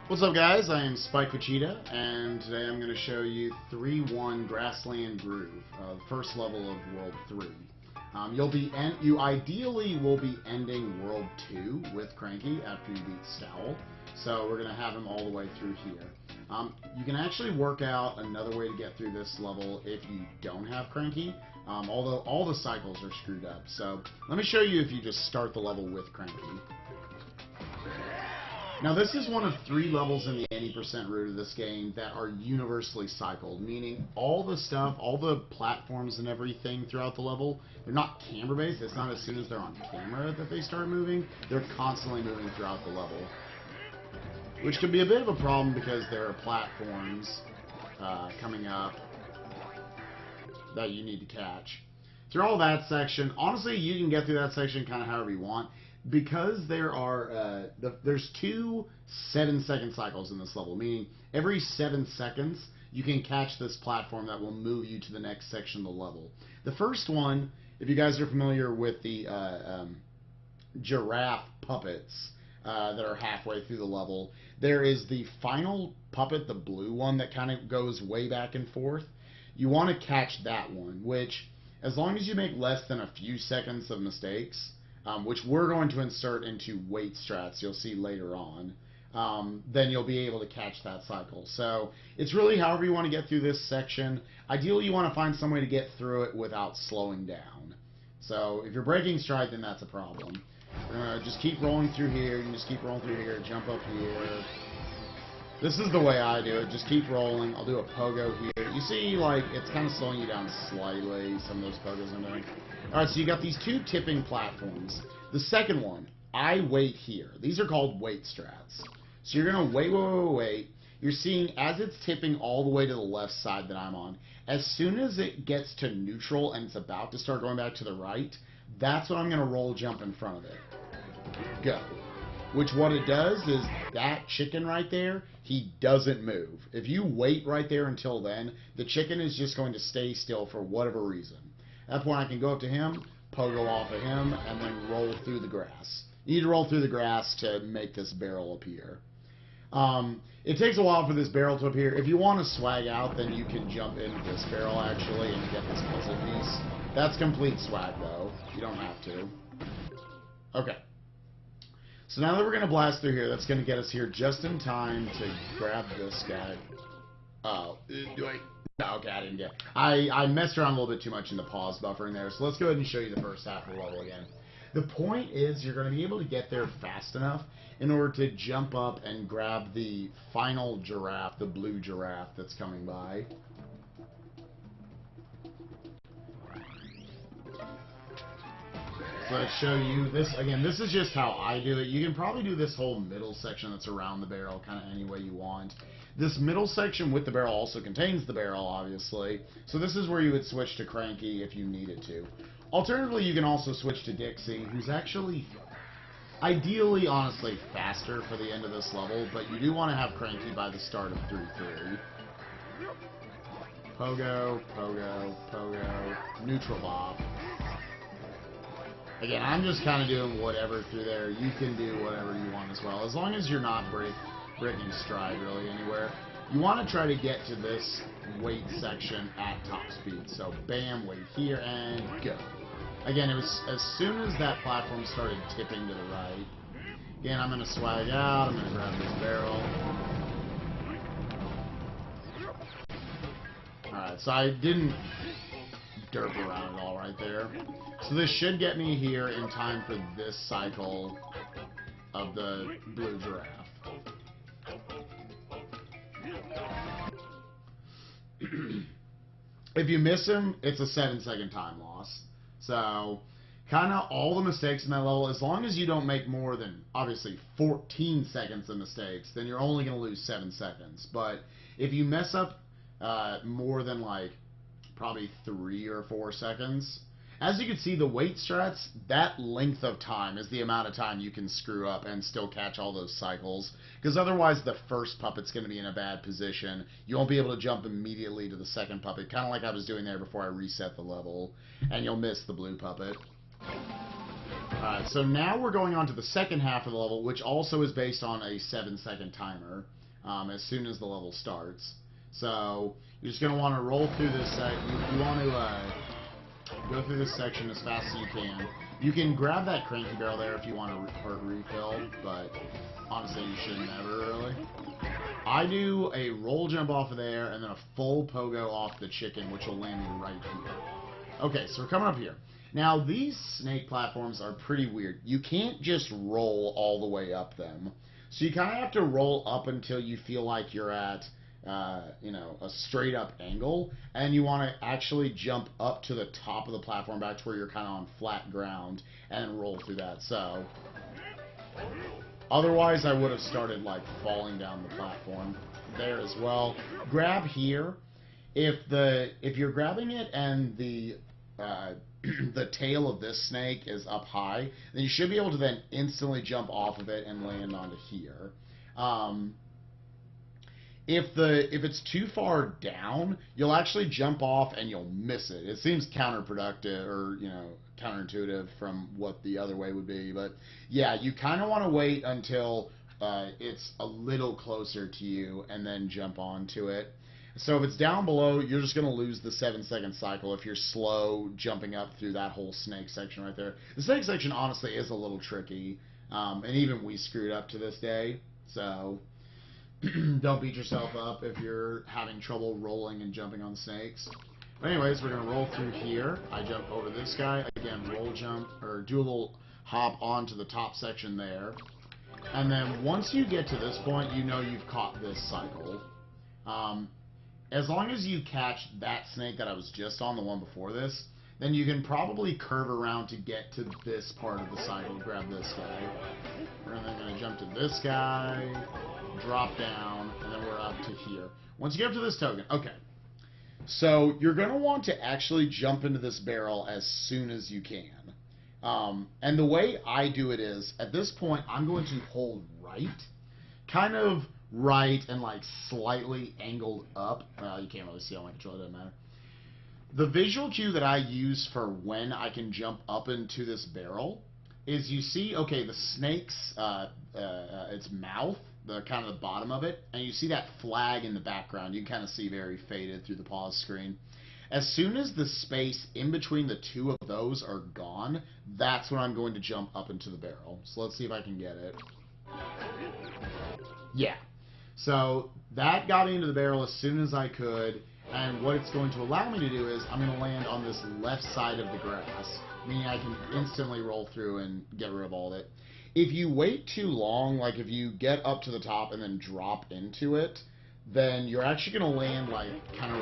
What's up, guys? I am spikevegeta, and today I'm going to show you 3-1 Grassland Groove, the first level of World 3. You ideally will be ending World 2 with Cranky after you beat Scowl, so we're going to have him all the way through here. You can actually work out another way to get through this level if you don't have Cranky, although all the cycles are screwed up. So let me show you if you just start the level with Cranky. Now, this is one of 3 levels in the 80% route of this game that are universally cycled, meaning all the stuff, all the platforms and everything throughout the level, they're not camera-based. It's not as soon as they're on camera that they start moving. They're constantly moving throughout the level, which can be a bit of a problem because there are platforms coming up that you need to catch. Through all that section, honestly, you can get through that section kind of however you want. Because there are, there's 2 7-second cycles in this level, meaning every 7 seconds you can catch this platform that will move you to the next section of the level. The first one, if you guys are familiar with the giraffe puppets that are halfway through the level, there is the final puppet, the blue one that kind of goes way back and forth. You want to catch that one, which, as long as you make less than a few seconds of mistakes, which we're going to insert into weight strats, you'll see later on, then you'll be able to catch that cycle. So it's really however you want to get through this section. Ideally, you want to find some way to get through it without slowing down. So if you're breaking stride, then that's a problem. We're going to just keep rolling through here. You can just keep rolling through here, jump up here. This is the way I do it. Just keep rolling. I'll do a pogo here. You see, like, it's kind of slowing you down slightly, some of those pogos I'm doing. Alright, so you got these 2 tipping platforms. The second one, I wait here. These are called weight strats. So you're going to wait. You're seeing as it's tipping all the way to the left side that I'm on. As soon as it gets to neutral and it's about to start going back to the right, that's when I'm going to roll jump in front of it. Go. Which what it does is that chicken right there, he doesn't move. If you wait right there until then, the chicken is just going to stay still for whatever reason. At that point, I can go up to him, pogo off of him, and then roll through the grass. You need to roll through the grass to make this barrel appear. It takes a while for this barrel to appear. If you want to swag out, then you can jump into this barrel, actually, and get this puzzle piece. That's complete swag, though. You don't have to. Okay. So now that we're going to blast through here, that's going to get us here just in time to grab this guy. Oh, do I... No, okay, I didn't get it. I messed around a little bit too much in the pause buffering there, so let's go ahead and show you the first half of the level again. The point is you're going to be able to get there fast enough in order to jump up and grab the final giraffe, the blue giraffe that's coming by. So let's show you this. Again, this is just how I do it. You can probably do this whole middle section that's around the barrel kind of any way you want. This middle section with the barrel also contains the barrel, obviously. So this is where you would switch to Cranky if you needed to. Alternatively, you can also switch to Dixie, who's actually, ideally, honestly, faster for the end of this level, but you do want to have Cranky by the start of 3-3. Pogo, pogo, pogo, neutral bop. Again, I'm just kind of doing whatever through there. You can do whatever you want as well, as long as you're not breaking stride really anywhere. You want to try to get to this weight section at top speed. So bam, wait here, and go. Again, it was as soon as that platform started tipping to the right. Again, I'm going to swag out. I'm going to grab this barrel. Alright, so I didn't derp around at all right there. So this should get me here in time for this cycle of the blue giraffe. If you miss him, it's a 7-second time loss. So, kind of all the mistakes in that level, as long as you don't make more than, obviously, 14 seconds of mistakes, then you're only going to lose 7 seconds. But if you mess up more than, like, probably 3 or 4 seconds, as you can see, the weight strats, that length of time is the amount of time you can screw up and still catch all those cycles. Because otherwise, the first puppet's going to be in a bad position. You won't be able to jump immediately to the second puppet, kind of like I was doing there before I reset the level. And you'll miss the blue puppet. Alright, so now we're going on to the second half of the level, which also is based on a 7-second timer. as soon as the level starts. So you're just going to want to roll through this. You want to go through this section as fast as you can. You can grab that cranky barrel there if you want to refill, but honestly, you should never really. I do a roll jump off of there and then a full pogo off the chicken, which will land me right here. Okay, so we're coming up here. Now, these snake platforms are pretty weird. You can't just roll all the way up them. So you kind of have to roll up until you feel like you're at, a straight up angle. And you want to actually jump up to the top of the platform back to where you're kind of on flat ground and roll through that. So, otherwise I would have started like falling down the platform there as well. Grab here. If you're grabbing it and the the tail of this snake is up high, then you should be able to then instantly jump off of it and land onto here. If it's too far down, you'll actually jump off and you'll miss it. It seems counterproductive or, counterintuitive from what the other way would be. But yeah, you kind of want to wait until it's a little closer to you and then jump onto it. So if it's down below, you're just going to lose the 7-second cycle if you're slow jumping up through that whole snake section right there. The snake section, honestly, is a little tricky. And even we screwed up to this day. So don't beat yourself up if you're having trouble rolling and jumping on snakes. But anyways, we're going to roll through here. I jump over this guy. Again, roll jump, or do a little hop onto the top section there. And then once you get to this point, you know you've caught this cycle. As long as you catch that snake that I was just on, the one before this, then you can probably curve around to get to this part of the cycle. Grab this guy. We're then going to jump to this guy, drop down, and then we're up to here. Once you get up to this token, okay. So you're going to want to actually jump into this barrel as soon as you can. And the way I do it is, at this point, I'm going to hold right, kind of right and like slightly angled up. You can't really see on my controller, it doesn't matter. The visual cue that I use for when I can jump up into this barrel is you see, okay, the snake's its mouth, the kind of the bottom of it, and you see that flag in the background. You can kind of see very faded through the pause screen. As soon as the space in between the two of those are gone, that's when I'm going to jump up into the barrel. So let's see if I can get it. Yeah. So that got me into the barrel as soon as I could, and what it's going to allow me to do is I'm going to land on this left side of the grass, meaning I can instantly roll through and get rid of all of it. If you wait too long, like if you get up to the top and then drop into it, then you're actually going to land like kind of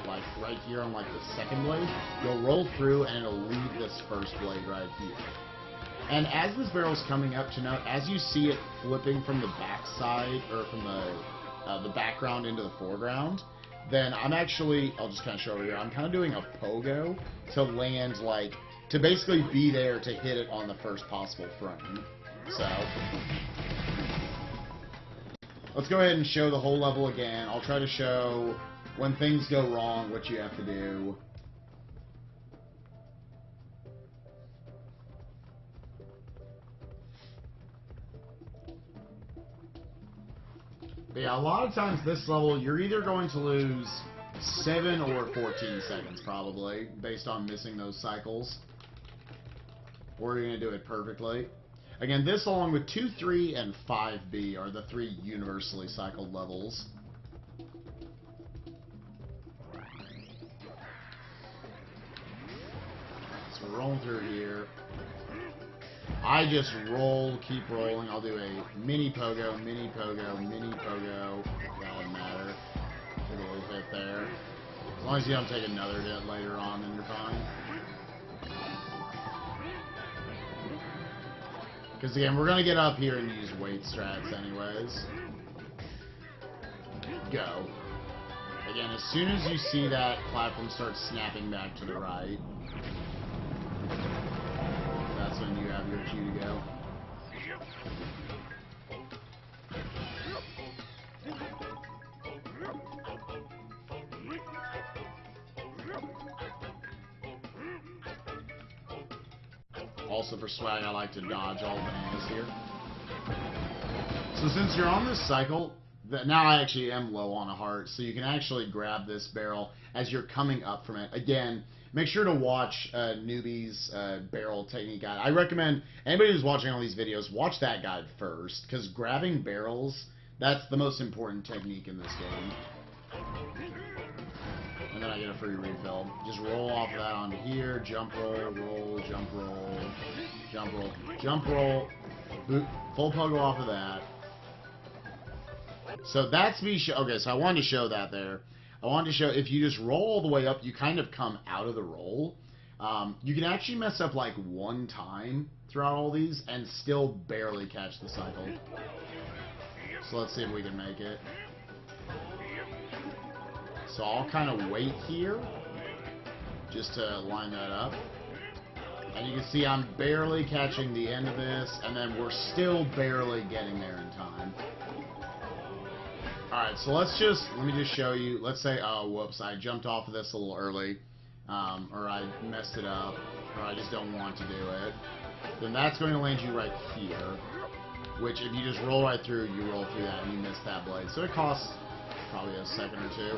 like right here on like the second blade. You'll roll through and it'll leave this first blade right here. And as this barrel's coming up to now, as you see it flipping from the back side, or from the background into the foreground, then I'm actually, I'll just kind of show over here, I'm kind of doing a pogo to land, like, to basically be there to hit it on the first possible frame. So let's go ahead and show the whole level again. I'll try to show when things go wrong what you have to do. But yeah, a lot of times this level, you're either going to lose 7 or 14 seconds, probably, based on missing those cycles. Or you're going to do it perfectly. Again, this along with 2, 3, and 5B are the 3 universally cycled levels. So we're rolling through here. I just roll, keep rolling. I'll do a mini pogo, mini pogo, mini pogo. That doesn't matter. Take a little hit there. As long as you don't take another hit later on, then you're fine. Because again, we're going to get up here and use weight strats anyways. Go. Again, as soon as you see that platform start snapping back to the right, that's when you have your cue to go. Also for swag, I like to dodge all bananas here. So since you're on this cycle, Now I actually am low on a heart, so you can actually grab this barrel as you're coming up from it. Again, make sure to watch Newbie's barrel technique guide. I recommend anybody who's watching all these videos, watch that guide first, because grabbing barrels, that's the most important technique in this game. And then I get a free refill. Just roll off of that onto here, jump roll, roll, jump roll, jump roll, jump roll, boop, full pogo off of that. So that's me. Okay, so I wanted to show that there. I wanted to show if you just roll all the way up, you kind of come out of the roll. You can actually mess up like one time throughout all these and still barely catch the cycle. So let's see if we can make it. So I'll kind of wait here just to line that up. And you can see I'm barely catching the end of this, and then we're still barely getting there in time. Alright, so let me just show you. Let's say, oh, whoops, I jumped off of this a little early, or I messed it up, or I just don't want to do it. Then that's going to land you right here, which if you just roll right through, you roll through that and you miss that blade. So it costs probably a second or two.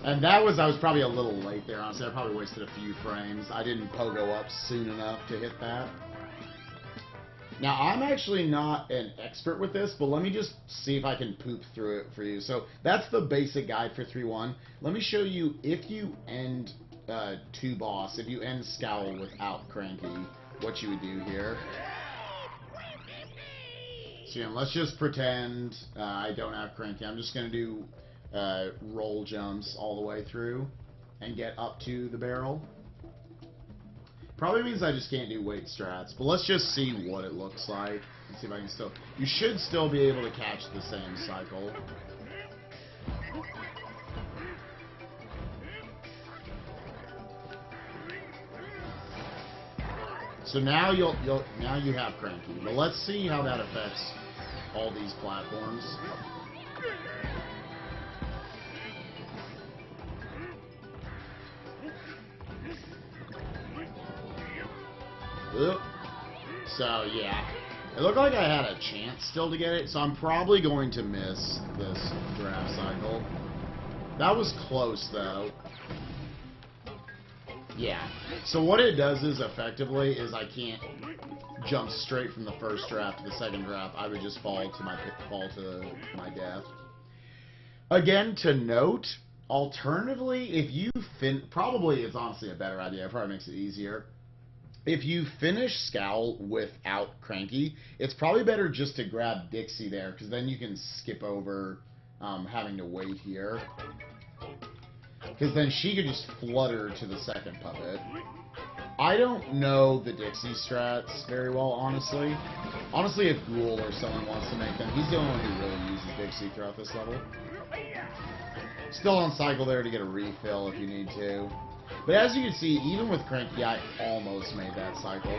And I was probably a little late there, honestly. I probably wasted a few frames. I didn't pogo up soon enough to hit that. Now, I'm actually not an expert with this, but let me just see if I can poop through it for you. So that's the basic guide for 3-1. Let me show you if you end 2 boss, if you end Scowl without Cranky, what you would do here. So yeah, let's just pretend I don't have Cranky. I'm just going to do roll jumps all the way through and get up to the barrel. Probably means I just can't do weight strats, but let's just see what it looks like and see if I can still... You should still be able to catch the same cycle. So now now you have Cranky, but let's see how that affects all these platforms. Oop. So yeah, it looked like I had a chance still to get it, so I'm probably going to miss this draft cycle. That was close though. Yeah, so what it does is effectively is I can't jump straight from the first draft to the second draft. I would just fall to my death. Again, to note, alternatively, if you probably it's honestly a better idea. It probably makes it easier. If you finish Scowl without Cranky, it's probably better just to grab Dixie there, because then you can skip over having to wait here. Because then she could just flutter to the second puppet. I don't know the Dixie strats very well, honestly. Honestly, if Ghoul or someone wants to make them, he's the only one who really uses Dixie throughout this level. Still on cycle there to get a refill if you need to. But as you can see, even with Cranky, I almost made that cycle.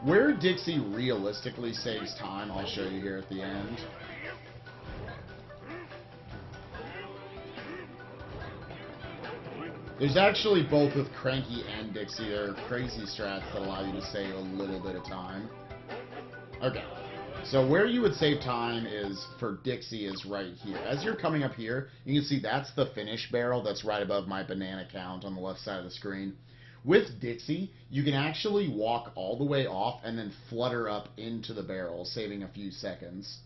Where Dixie realistically saves time, I'll show you here at the end. There's actually, both with Cranky and Dixie, there are crazy strats that allow you to save a little bit of time. Okay. So where you would save time is, for Dixie, is right here. As you're coming up here, you can see that's the finish barrel that's right above my banana count on the left side of the screen. With Dixie, you can actually walk all the way off and then flutter up into the barrel, saving a few seconds.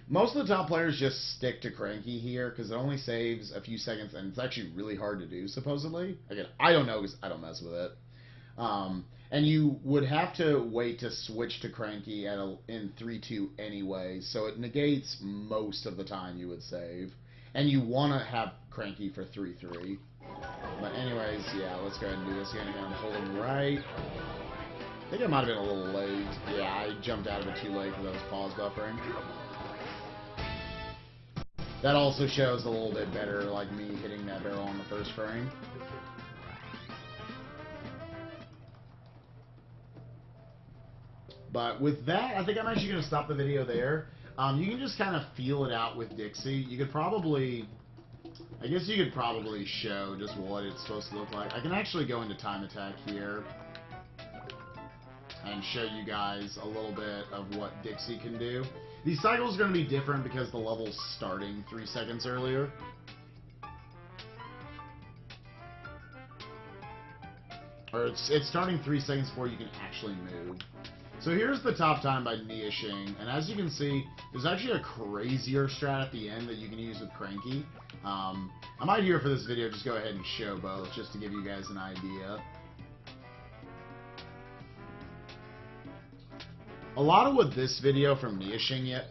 Most of the top players just stick to Cranky here because it only saves a few seconds, and it's actually really hard to do, supposedly. Again, I don't know because I don't mess with it. And you would have to wait to switch to Cranky in 3-2 anyway, so it negates most of the time you would save. And you want to have Cranky for 3-3. But anyways, yeah, let's go ahead and do this again. I'm holding right. I think I might have been a little late. Yeah, I jumped out of it too late because I was pause buffering. That also shows a little bit better, like me hitting that barrel on the first frame. But with that, I think I'm actually going to stop the video there. You can just kind of feel it out with Dixie. You could probably, I guess you could probably show just what it's supposed to look like. I can actually go into time attack here and and show you guys a little bit of what Dixie can do. These cycles are going to be different because the level's starting 3 seconds earlier. Or it's starting 3 seconds before you can actually move. So here's the top time by Niashing, and as you can see, there's actually a crazier strat at the end that you can use with Cranky. I might here for this video just go ahead and show both, just to give you guys an idea. A lot of what this video from Niashing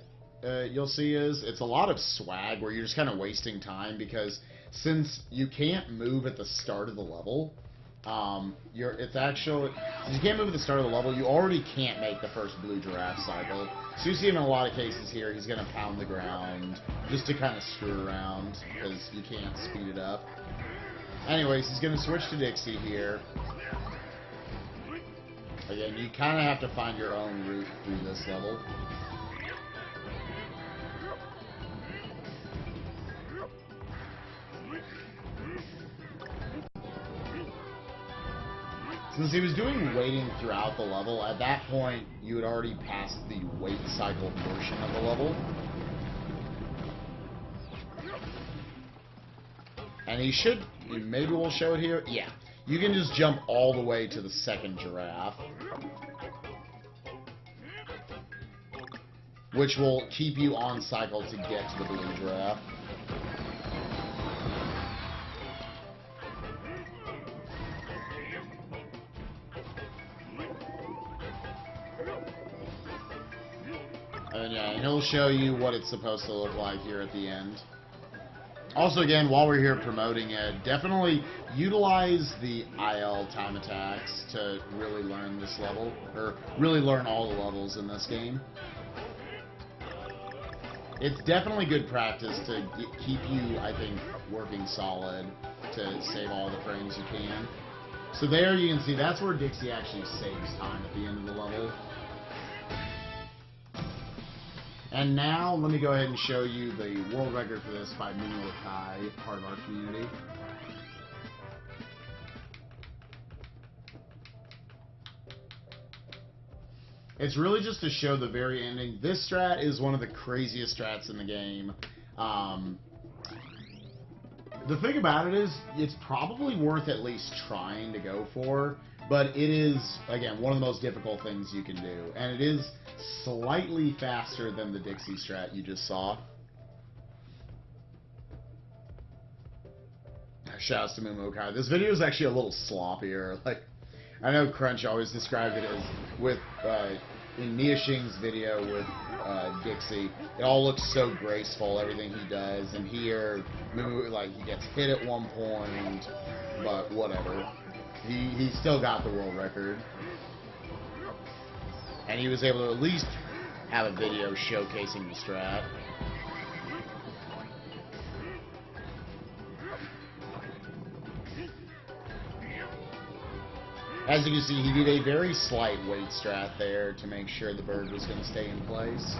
you'll see is, it's a lot of swag where you're just kind of wasting time, because since you can't move at the start of the level, since you can't move at the start of the level, you already can't make the first blue giraffe cycle. So you see him in a lot of cases here, he's going to pound the ground just to kind of screw around because you can't speed it up. Anyways, he's going to switch to Dixie here. Again, you kind of have to find your own route through this level. Since he was doing waiting throughout the level, at that point, you had already passed the wait cycle portion of the level. And he should, maybe we'll show it here. Yeah, you can just jump all the way to the second giraffe, which will keep you on cycle to get to the blue giraffe. And yeah, and he'll show you what it's supposed to look like here at the end. Also, again, while we're here promoting it, definitely utilize the IL time attacks to really learn this level, or really learn all the levels in this game. It's definitely good practice to keep you, I think, working solid to save all the frames you can. So there you can see, that's where Dixie actually saves time at the end of the level. And now, let me go ahead and show you the world record for this by Mumu Kai, part of our community. It's really just to show the very ending. This strat is one of the craziest strats in the game. The thing about it is, it's probably worth at least trying to go for, but it is, again, one of the most difficult things you can do. And it is slightly faster than the Dixie strat you just saw. Shouts to Mumu Kai. This video is actually a little sloppier. Like, I know Crunch always described it as with in Niashing's video with Dixie, it all looks so graceful, everything he does, and here Mumu, like, he gets hit at one point, but whatever. He still got the world record. And he was able to at least have a video showcasing the strat. As you can see, he did a very slight weight strat there to make sure the bird was going to stay in place.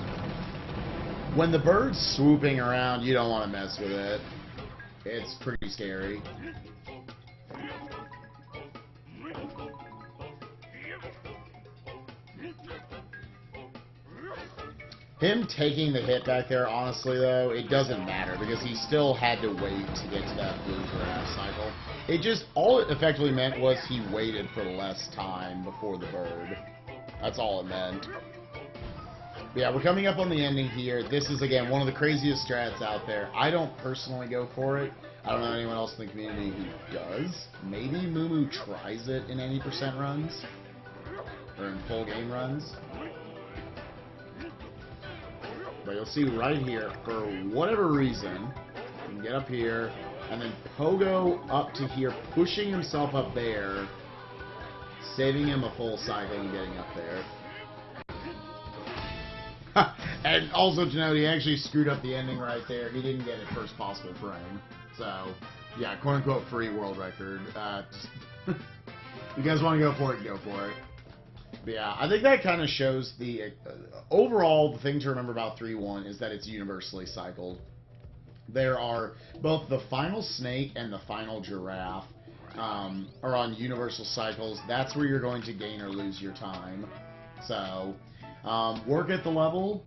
When the bird's swooping around, you don't want to mess with it. It's pretty scary. Him taking the hit back there, honestly, though, it doesn't matter, because he still had to wait to get to that blue giraffe cycle. It just, all it effectively meant was he waited for less time before the bird. That's all it meant. But yeah, we're coming up on the ending here. This is, again, one of the craziest strats out there. I don't personally go for it. I don't know anyone else in the community who does. Maybe Mumu tries it in any % runs, or in full game runs. But you'll see right here, for whatever reason, you can get up here, and then pogo up to here, pushing himself up there, saving him a full cycle and getting up there. And also to note, he actually screwed up the ending right there. He didn't get it first possible frame. So, yeah, quote-unquote free world record. You guys want to go for it, go for it. But yeah, I think that kind of shows the... overall, the thing to remember about 3.1 is that it's universally cycled. There are both the final snake and the final giraffe are on universal cycles. That's where you're going to gain or lose your time. So, work at the level,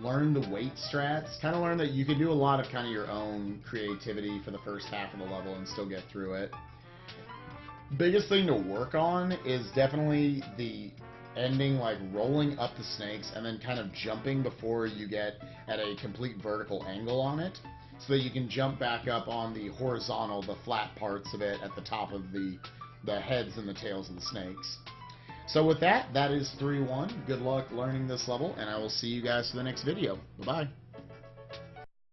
learn the weight strats, kind of learn that you can do a lot of kind of your own creativity for the first half of the level and still get through it. Biggest thing to work on is definitely the ending, like rolling up the snakes and then kind of jumping before you get at a complete vertical angle on it, so that you can jump back up on the horizontal, the flat parts of it at the top of the heads and the tails of the snakes. So with that, that is 3-1. Good luck learning this level, and I will see you guys for the next video. Bye-bye.